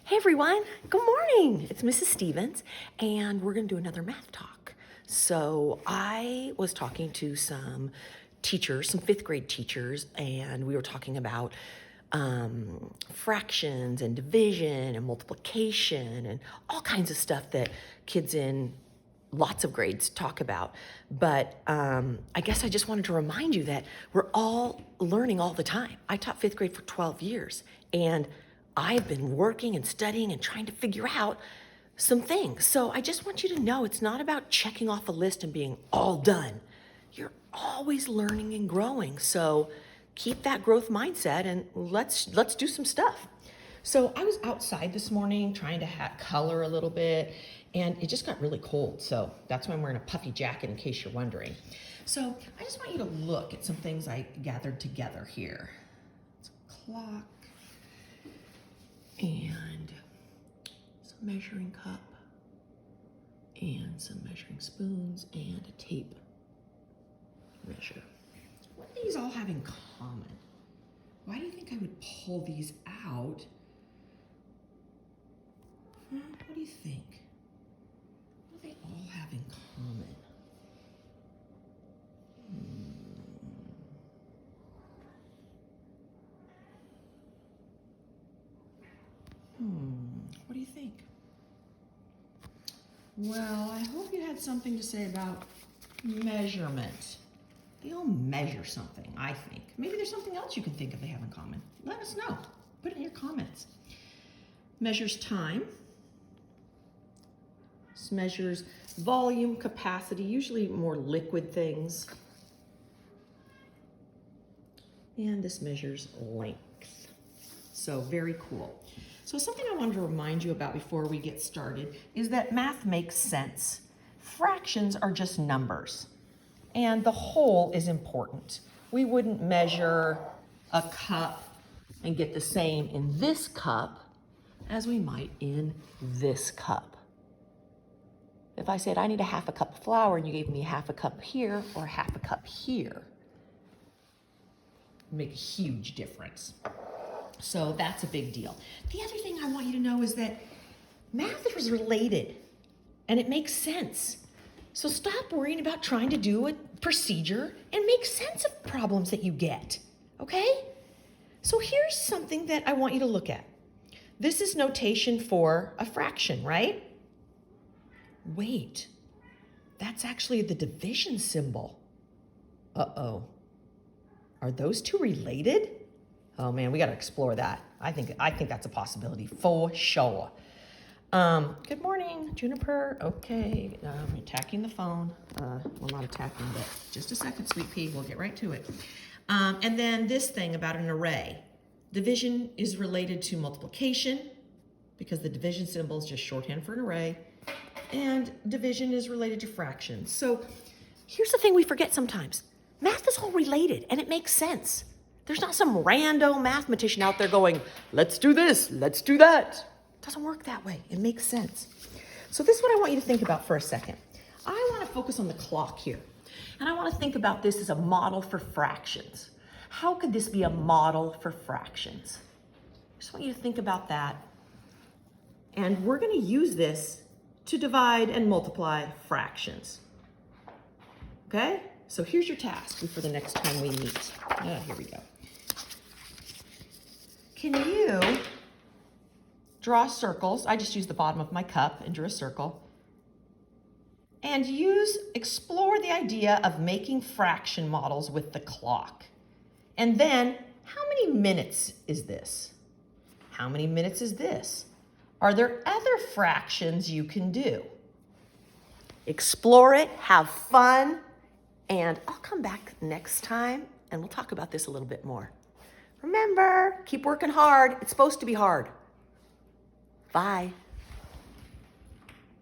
Hey everyone, good morning. It's Mrs. Stevens, and we're going to do another math talk. So I was talking to some teachers, some fifth grade teachers, and we were talking about fractions and division and multiplication and all kinds of stuff that kids in lots of grades talk about. But I guess I just wanted to remind you that we're all learning all the time. I taught fifth grade for 12 years, and I've been working and studying and trying to figure out some things. So I just want you to know it's not about checking off a list and being all done. You're always learning and growing. So keep that growth mindset and let's do some stuff. So I was outside this morning trying to color a little bit, and it just got really cold. So that's why I'm wearing a puffy jacket in case you're wondering. So I just want you to look at some things I gathered together here. It's a clock and some measuring cup and some measuring spoons and a tape measure. What do these all have in common? Why do you think I would pull these out? What do you think? What do they all have in common? What do you think? Well, I hope you had something to say about measurement. They all measure something, I think. Maybe there's something else you can think of they have in common. Let us know. Put it in your comments. Measures time. This measures volume, capacity, usually more liquid things. And this measures length. So very cool. So something I wanted to remind you about before we get started is that math makes sense. Fractions are just numbers, and the whole is important. We wouldn't measure a cup and get the same in this cup as we might in this cup. If I said I need a half a cup of flour and you gave me half a cup here or half a cup here, it'd make a huge difference. So that's a big deal. The other thing I want you to know is that math is related and it makes sense. So stop worrying about trying to do a procedure and make sense of problems that you get, okay? So here's something that I want you to look at. This is notation for a fraction, right? Wait, that's actually the division symbol. Uh-oh. Are those two related? Oh man, we got to explore that. I think that's a possibility for sure. Good morning, Juniper. Okay, I'm attacking the phone. Well, not attacking, but just a second, sweet pea. We'll get right to it. And then this thing about an array. Division is related to multiplication because the division symbol is just shorthand for an array. And division is related to fractions. So here's the thing we forget sometimes. Math is all related and it makes sense. There's not some rando mathematician out there going, let's do this, let's do that. It doesn't work that way. It makes sense. So this is what I want you to think about for a second. I want to focus on the clock here. And I want to think about this as a model for fractions. How could this be a model for fractions? I just want you to think about that. And we're going to use this to divide and multiply fractions. Okay? So here's your task for the next time we meet. Here we go. Can you draw circles? I just used the bottom of my cup and drew a circle. And explore the idea of making fraction models with the clock. And then, how many minutes is this? How many minutes is this? Are there other fractions you can do? Explore it, have fun, and I'll come back next time and we'll talk about this a little bit more. Remember, keep working hard. It's supposed to be hard. Bye.